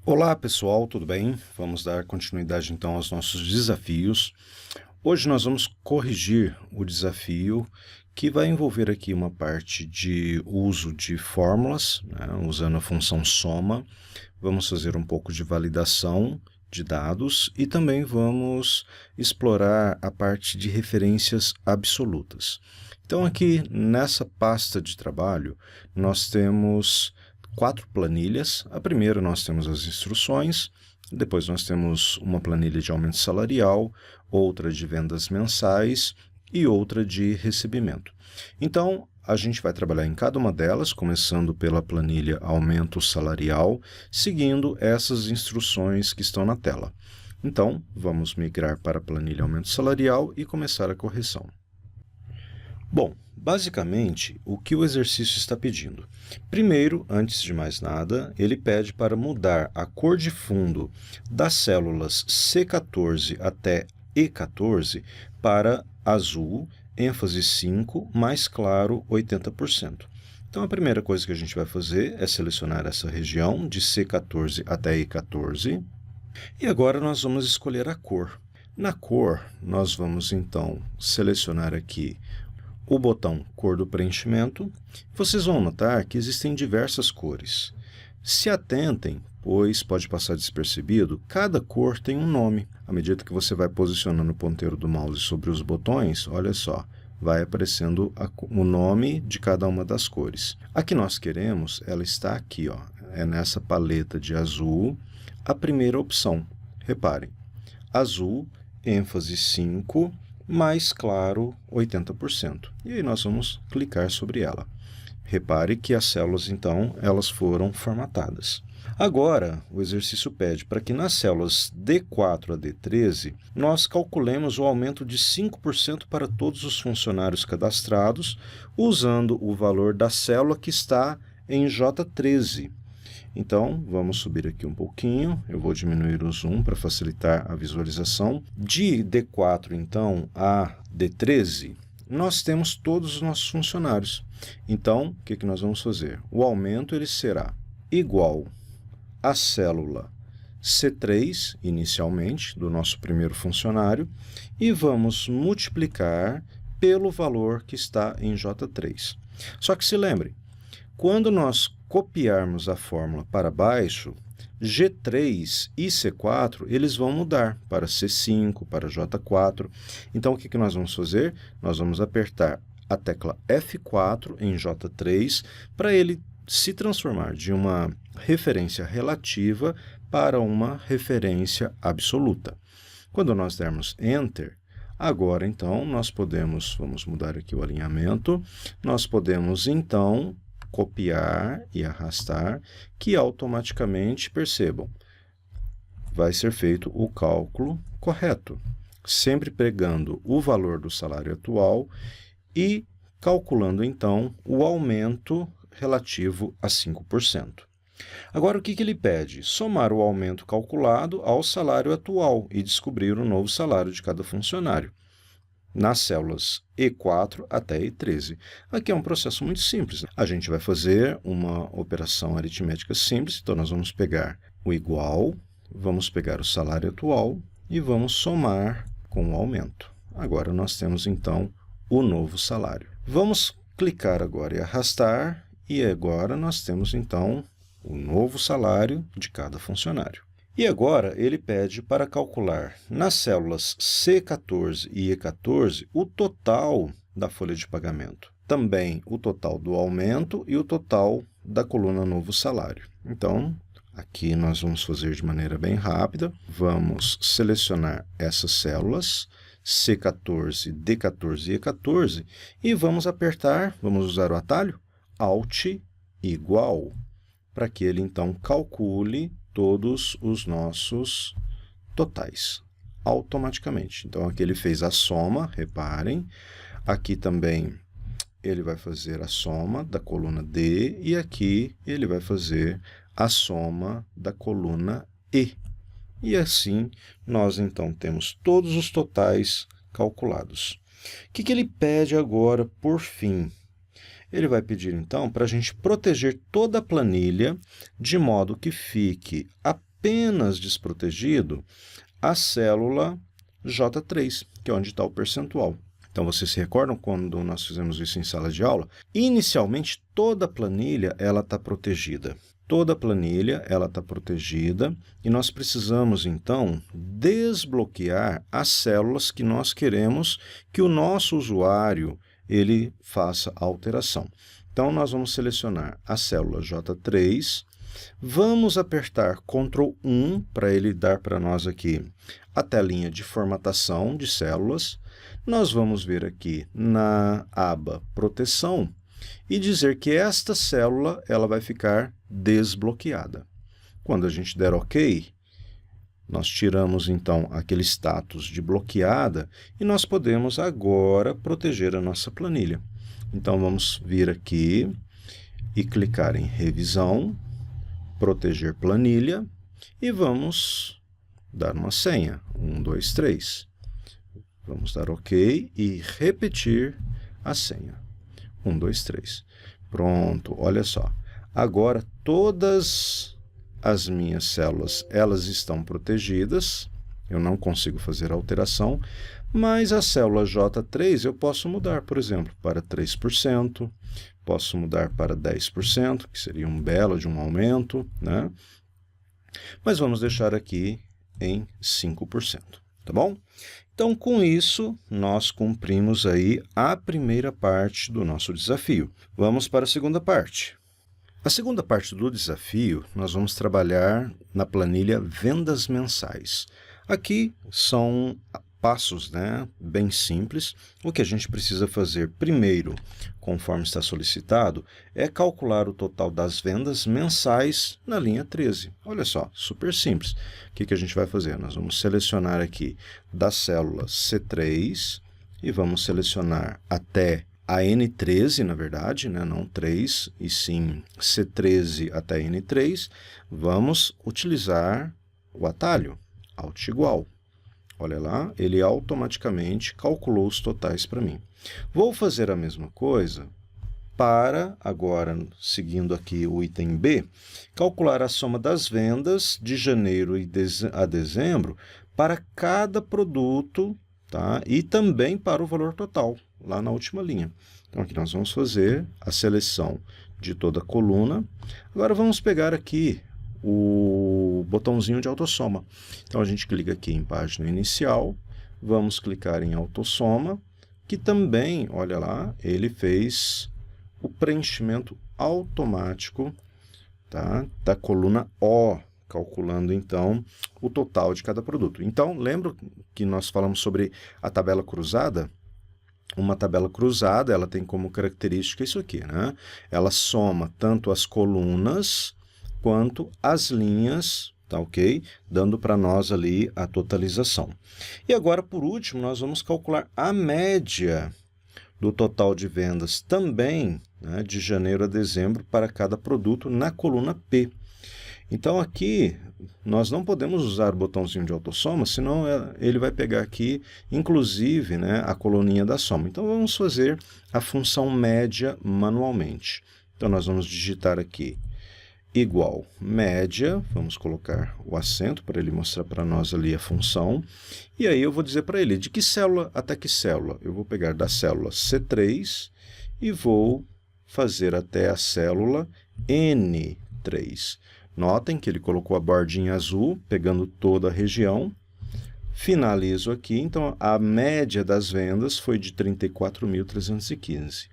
Olá pessoal, tudo bem? Vamos dar continuidade então aos nossos desafios. Hoje nós vamos corrigir o desafio que vai envolver aqui uma parte de uso de fórmulas, né, usando a função soma. Vamos fazer um pouco de validação de dados e também vamos explorar a parte de referências absolutas. Então aqui nessa pasta de trabalho nós temos 4 planilhas. A primeira nós temos as instruções, depois nós temos uma planilha de aumento salarial, outra de vendas mensais e outra de recebimento. Então, a gente vai trabalhar em cada uma delas, começando pela planilha aumento salarial, seguindo essas instruções que estão na tela. Então, vamos migrar para a planilha aumento salarial e começar a correção. Bom, basicamente, o que o exercício está pedindo? Primeiro, antes de mais nada, ele pede para mudar a cor de fundo das células C14 até E14 para azul, ênfase 5, mais claro 80%. Então, a primeira coisa que a gente vai fazer é selecionar essa região de C14 até E14. E agora nós vamos escolher a cor. Na cor, nós vamos então selecionar aqui o botão cor do preenchimento. Vocês vão notar que existem diversas cores. Se atentem, pois pode passar despercebido, cada cor tem um nome. À medida que você vai posicionando o ponteiro do mouse sobre os botões, olha só, vai aparecendo o nome de cada uma das cores. A que nós queremos, ela está aqui, ó, é nessa paleta de azul, a primeira opção. Reparem, azul, ênfase 5, mais claro 80%. E aí nós vamos clicar sobre ela. Repare que as células, então, elas foram formatadas. Agora, o exercício pede para que nas células D4 a D13, nós calculemos o aumento de 5% para todos os funcionários cadastrados, usando o valor da célula que está em J13. Então, vamos subir aqui um pouquinho, eu vou diminuir o zoom para facilitar a visualização. De D4, então, a D13, nós temos todos os nossos funcionários. Então, o que nós vamos fazer? O aumento ele será igual à célula C3, inicialmente, do nosso primeiro funcionário, e vamos multiplicar pelo valor que está em J3. Só que se lembrem, quando nós copiarmos a fórmula para baixo, G3 e C4, eles vão mudar para C5, para J4. Então, o que nós vamos fazer? Nós vamos apertar a tecla F4 em J3 para ele se transformar de uma referência relativa para uma referência absoluta. Quando nós dermos Enter, agora, então, nós podemos, vamos mudar aqui o alinhamento, nós podemos, então, copiar e arrastar, que automaticamente, percebam, vai ser feito o cálculo correto, sempre pegando o valor do salário atual e calculando, então, o aumento relativo a 5%. Agora, o que ele pede? Somar o aumento calculado ao salário atual e descobrir o novo salário de cada funcionário nas células E4 até E13. Aqui é um processo muito simples. A gente vai fazer uma operação aritmética simples, então nós vamos pegar o igual, vamos pegar o salário atual e vamos somar com o aumento. Agora nós temos, então, o novo salário. Vamos clicar agora e arrastar, e agora nós temos, então, o novo salário de cada funcionário. E agora ele pede para calcular nas células C14 e E14 o total da folha de pagamento. Também o total do aumento e o total da coluna novo salário. Então, aqui nós vamos fazer de maneira bem rápida. Vamos selecionar essas células, C14, D14 e E14, e vamos apertar, vamos usar o atalho, Alt igual, para que ele então calcule todos os nossos totais, automaticamente. Então, aqui ele fez a soma, reparem. Aqui também ele vai fazer a soma da coluna D e aqui ele vai fazer a soma da coluna E. E assim, nós então temos todos os totais calculados. O que ele pede agora, por fim? Ele vai pedir, então, para a gente proteger toda a planilha de modo que fique apenas desprotegido a célula J3, que é onde está o percentual. Então, vocês se recordam quando nós fizemos isso em sala de aula? Inicialmente, toda a planilha está protegida. Toda a planilha está protegida e nós precisamos, então, desbloquear as células que nós queremos que o nosso usuário ele faça a alteração. Então, nós vamos selecionar a célula J3, vamos apertar Ctrl 1 para ele dar para nós aqui a telinha de formatação de células. Nós vamos vir aqui na aba Proteção e dizer que esta célula ela vai ficar desbloqueada. Quando a gente der OK, nós tiramos então aquele status de bloqueada e nós podemos agora proteger a nossa planilha. Então, vamos vir aqui e clicar em Revisão, Proteger Planilha e vamos dar uma senha, 1, 2, 3. Vamos dar OK e repetir a senha, 1, 2, 3. Pronto, olha só. Agora, todas as minhas células, elas estão protegidas. Eu não consigo fazer alteração, mas a célula J3 eu posso mudar, por exemplo, para 3%, posso mudar para 10%, que seria um belo de um aumento, né? Mas vamos deixar aqui em 5%, tá bom? Então, com isso, nós cumprimos aí a primeira parte do nosso desafio. Vamos para a segunda parte. A segunda parte do desafio, nós vamos trabalhar na planilha Vendas Mensais. Aqui são passos, né, bem simples. O que a gente precisa fazer primeiro, conforme está solicitado, é calcular o total das vendas mensais na linha 13. Olha só, super simples. O que a gente vai fazer? Nós vamos selecionar aqui da célula C3 e vamos selecionar até a N13, na verdade, né, não 3, e sim C13 até N3. Vamos utilizar o atalho Alt igual. Olha lá, ele automaticamente calculou os totais para mim. Vou fazer a mesma coisa para, agora, seguindo aqui o item B, calcular a soma das vendas de janeiro a dezembro para cada produto, tá? E também para o valor total, lá na última linha. Então, aqui nós vamos fazer a seleção de toda a coluna. Agora, vamos pegar aqui o botãozinho de autossoma. Então, a gente clica aqui em página inicial, vamos clicar em autossoma, que também, olha lá, ele fez o preenchimento automático, tá, da coluna O, calculando, então, o total de cada produto. Então, lembra que nós falamos sobre a tabela cruzada? Uma tabela cruzada, ela tem como característica isso aqui, né? Ela soma tanto as colunas quanto as linhas, tá ok? Dando para nós ali a totalização. E agora, por último, nós vamos calcular a média do total de vendas também, né, de janeiro a dezembro para cada produto na coluna P. Então, aqui, nós não podemos usar o botãozinho de autossoma, senão ele vai pegar aqui, inclusive, né, a coluninha da soma. Então, vamos fazer a função média manualmente. Então, nós vamos digitar aqui igual média, vamos colocar o acento para ele mostrar para nós ali a função, e aí eu vou dizer para ele de que célula até que célula. Eu vou pegar da célula C3 e vou fazer até a célula N3. Notem que ele colocou a bordinha azul, pegando toda a região. Finalizo aqui, então a média das vendas foi de 34.315.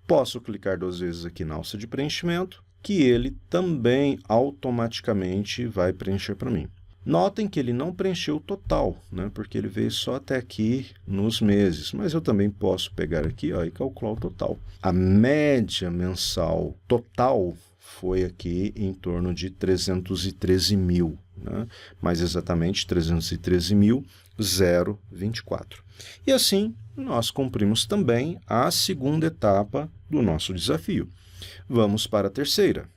Posso clicar 2 vezes aqui na alça de preenchimento, que ele também automaticamente vai preencher para mim. Notem que ele não preencheu o total, né, porque ele veio só até aqui nos meses, mas eu também posso pegar aqui, ó, e calcular o total. A média mensal total foi aqui em torno de 313 mil, né, mais exatamente 313.024. E assim, nós cumprimos também a segunda etapa do nosso desafio. Vamos para a terceira.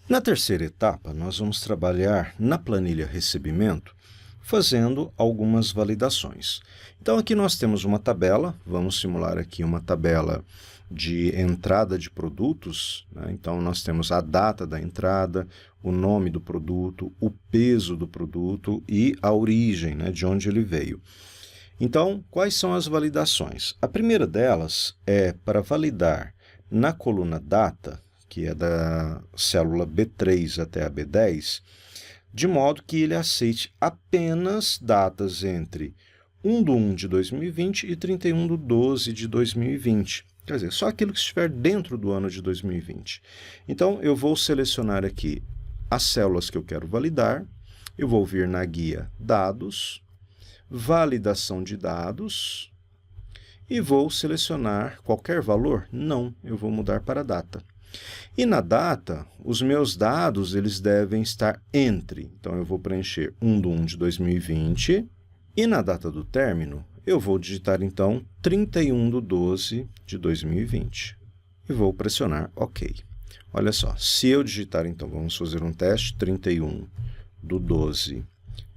Na terceira etapa, nós vamos trabalhar na planilha recebimento, fazendo algumas validações. Então, aqui nós temos uma tabela, vamos simular aqui uma tabela de entrada de produtos, né? Então, nós temos a data da entrada, o nome do produto, o peso do produto e a origem, né, de onde ele veio. Então, quais são as validações? A primeira delas é para validar na coluna data, que é da célula B3 até a B10, de modo que ele aceite apenas datas entre 1/1 de 2020 e 31/12 de 2020. Quer dizer, só aquilo que estiver dentro do ano de 2020. Então, eu vou selecionar aqui as células que eu quero validar, eu vou vir na guia Dados, Validação de dados, e vou selecionar qualquer valor? Não, eu vou mudar para data. E na data, os meus dados eles devem estar entre. Então, eu vou preencher 1/1 de 2020 e na data do término, eu vou digitar, então, 31/12 de 2020 e vou pressionar OK. Olha só, se eu digitar, então, vamos fazer um teste, 31/12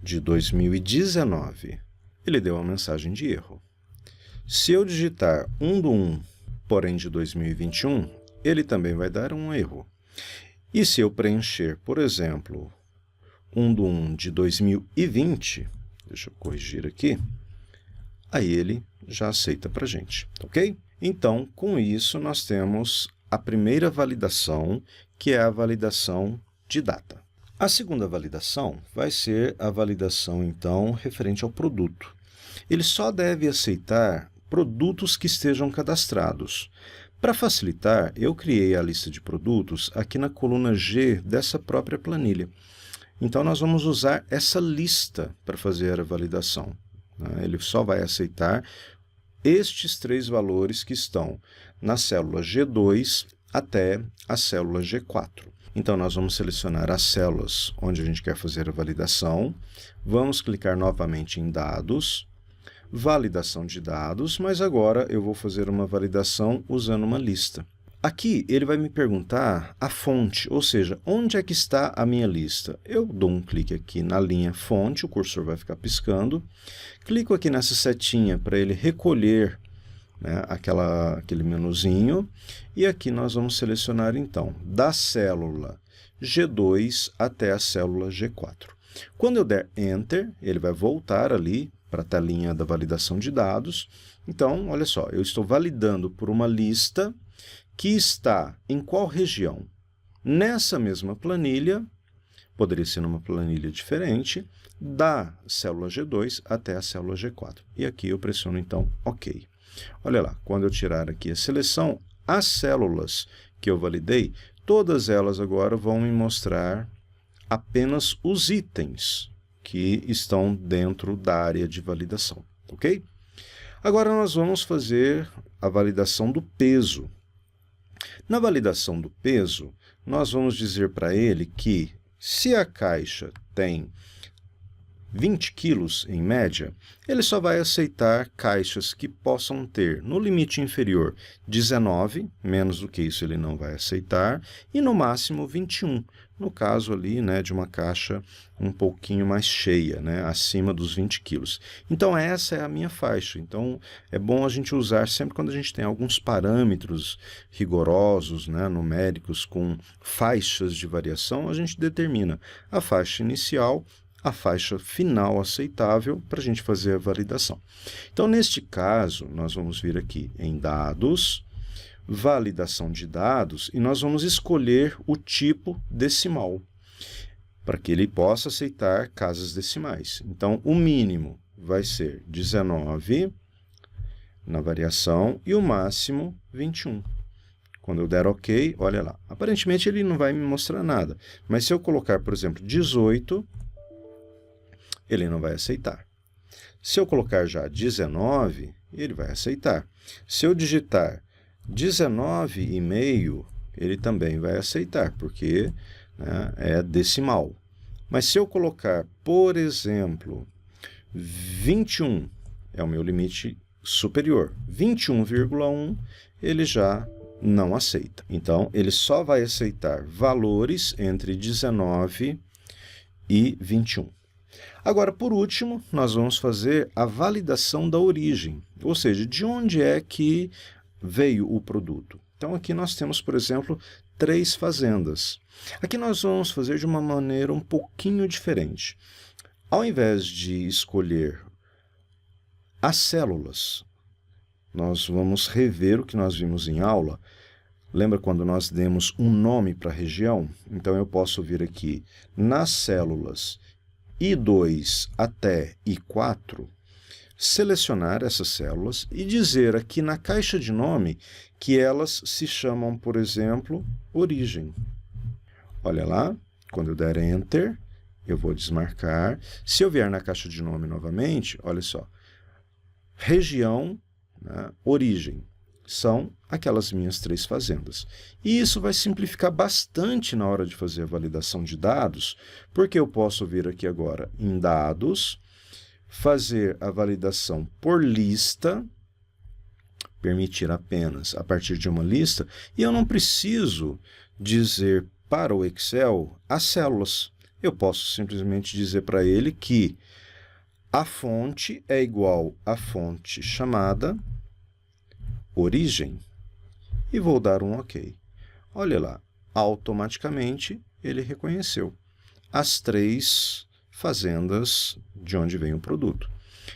de 2019, ele deu uma mensagem de erro. Se eu digitar 1/1, porém de 2021, ele também vai dar um erro. E se eu preencher, por exemplo, 1/1 de 2020, deixa eu corrigir aqui, aí ele já aceita para a gente, ok? Então, com isso, nós temos a primeira validação, que é a validação de data. A segunda validação vai ser a validação, então, referente ao produto. Ele só deve aceitar produtos que estejam cadastrados. Para facilitar, eu criei a lista de produtos aqui na coluna G dessa própria planilha. Então, nós vamos usar essa lista para fazer a validação. Ele só vai aceitar estes 3 valores que estão na célula G2 até a célula G4. Então, nós vamos selecionar as células onde a gente quer fazer a validação, vamos clicar novamente em Dados, Validação de dados, mas agora eu vou fazer uma validação usando uma lista. Aqui ele vai me perguntar a fonte, ou seja, onde é que está a minha lista. Eu dou um clique aqui na linha fonte, o cursor vai ficar piscando, clico aqui nessa setinha para ele recolher, né, aquele menuzinho, e aqui nós vamos selecionar então da célula G2 até a célula G4. Quando eu der Enter, ele vai voltar ali para a telinha da validação de dados. Então, olha só, eu estou validando por uma lista que está em qual região? Nessa mesma planilha, poderia ser numa planilha diferente, da célula G2 até a célula G4. E aqui eu pressiono, então, OK. Olha lá, quando eu tirar aqui a seleção, as células que eu validei, todas elas agora vão me mostrar apenas os itens que estão dentro da área de validação, ok? Agora nós vamos fazer a validação do peso. Na validação do peso, nós vamos dizer para ele que se a caixa tem 20 quilos em média, ele só vai aceitar caixas que possam ter no limite inferior 19, menos do que isso ele não vai aceitar, e no máximo 21, no caso ali, né, de uma caixa um pouquinho mais cheia, né, acima dos 20 quilos. Então essa é a minha faixa. Então é bom a gente usar sempre quando a gente tem alguns parâmetros rigorosos, né, numéricos com faixas de variação, a gente determina a faixa inicial, a faixa final aceitável para a gente fazer a validação. Então, neste caso, nós vamos vir aqui em Dados, Validação de dados, e nós vamos escolher o tipo decimal, para que ele possa aceitar casas decimais. Então, o mínimo vai ser 19 na variação e o máximo 21. Quando eu der OK, olha lá, aparentemente ele não vai me mostrar nada, mas se eu colocar, por exemplo, 18, ele não vai aceitar. Se eu colocar já 19, ele vai aceitar. Se eu digitar 19,5, ele também vai aceitar, porque, né, é decimal. Mas se eu colocar, por exemplo, 21, é o meu limite superior, 21,1, ele já não aceita. Então, ele só vai aceitar valores entre 19 e 21. Agora, por último, nós vamos fazer a validação da origem, ou seja, de onde é que veio o produto. Então, aqui nós temos, por exemplo, 3 fazendas. Aqui nós vamos fazer de uma maneira um pouquinho diferente. Ao invés de escolher as células, nós vamos rever o que nós vimos em aula. Lembra quando nós demos um nome para a região? Então, eu posso vir aqui nas células I2 até I4, selecionar essas células e dizer aqui na caixa de nome que elas se chamam, por exemplo, origem. Olha lá, quando eu der Enter, eu vou desmarcar. Se eu vier na caixa de nome novamente, olha só, região, né, origem, são aquelas minhas 3 fazendas. E isso vai simplificar bastante na hora de fazer a validação de dados, porque eu posso vir aqui agora em dados, fazer a validação por lista, permitir apenas a partir de uma lista, e eu não preciso dizer para o Excel as células. Eu posso simplesmente dizer para ele que a fonte é igual à fonte chamada origem e vou dar um OK. Olha lá, automaticamente ele reconheceu as 3 fazendas de onde vem o produto.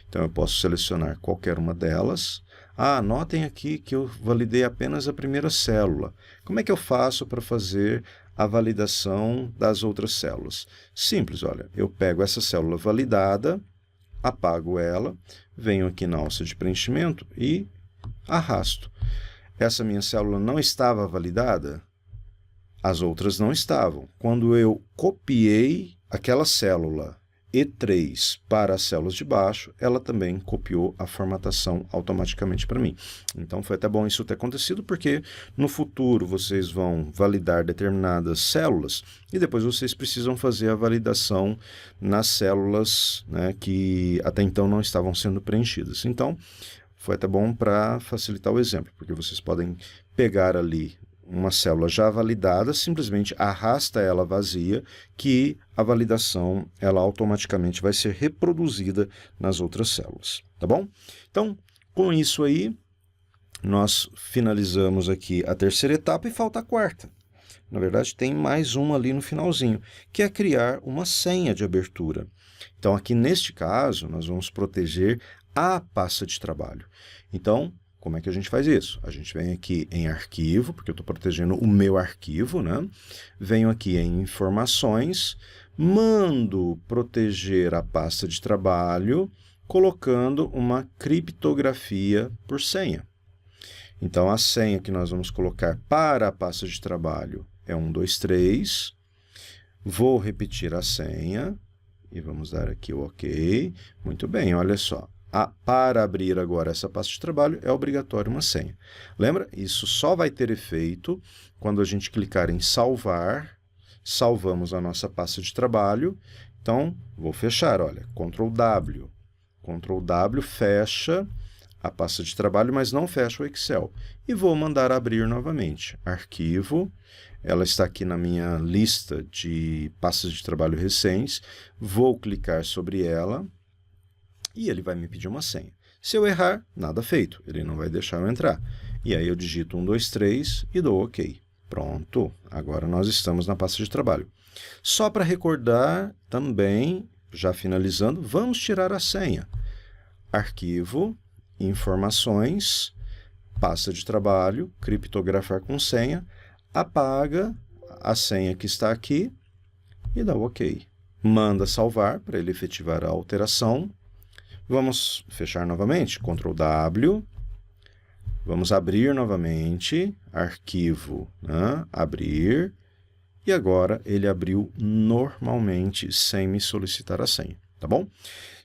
Então, eu posso selecionar qualquer uma delas. Notem aqui que eu validei apenas a primeira célula. Como é que eu faço para fazer a validação das outras células? Simples, olha, eu pego essa célula validada, apago ela, venho aqui na alça de preenchimento e arrasto. Essa minha célula não estava validada? As outras não estavam. Quando eu copiei aquela célula E3 para as células de baixo, ela também copiou a formatação automaticamente para mim. Então, foi até bom isso ter acontecido, porque no futuro vocês vão validar determinadas células e depois vocês precisam fazer a validação nas células, né, que até então não estavam sendo preenchidas. Então, foi até bom para facilitar o exemplo, porque vocês podem pegar ali uma célula já validada, simplesmente arrasta ela vazia, que a validação ela automaticamente vai ser reproduzida nas outras células, tá bom? Então, com isso aí, nós finalizamos aqui a terceira etapa e falta a quarta. Na verdade, tem mais uma ali no finalzinho, que é criar uma senha de abertura. Então, aqui neste caso, nós vamos proteger a pasta de trabalho. Então, como é que a gente faz isso? A gente vem aqui em arquivo, porque eu estou protegendo o meu arquivo, né? Venho aqui em informações, mando proteger a pasta de trabalho, colocando uma criptografia por senha. Então, a senha que nós vamos colocar para a pasta de trabalho é 123. Vou repetir a senha e vamos dar aqui o OK. Muito bem, olha só. Para abrir agora essa pasta de trabalho, é obrigatório uma senha. Lembra? Isso só vai ter efeito quando a gente clicar em salvar. Salvamos a nossa pasta de trabalho. Então, vou fechar, olha, Ctrl W. Ctrl W fecha a pasta de trabalho, mas não fecha o Excel. E vou mandar abrir novamente. Arquivo, ela está aqui na minha lista de pastas de trabalho recentes. Vou clicar sobre ela. E ele vai me pedir uma senha. Se eu errar, nada feito, ele não vai deixar eu entrar. E aí eu digito 123 e dou OK. Pronto, agora nós estamos na pasta de trabalho. Só para recordar também, já finalizando, vamos tirar a senha. Arquivo, informações, pasta de trabalho, criptografar com senha, apaga a senha que está aqui e dá o OK. Manda salvar para ele efetivar a alteração. Vamos fechar novamente, Ctrl W, vamos abrir novamente, arquivo, né? Abrir, e agora ele abriu normalmente, sem me solicitar a senha, tá bom?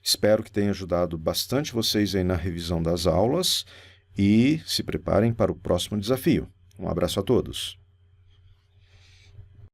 Espero que tenha ajudado bastante vocês aí na revisão das aulas, e se preparem para o próximo desafio. Um abraço a todos!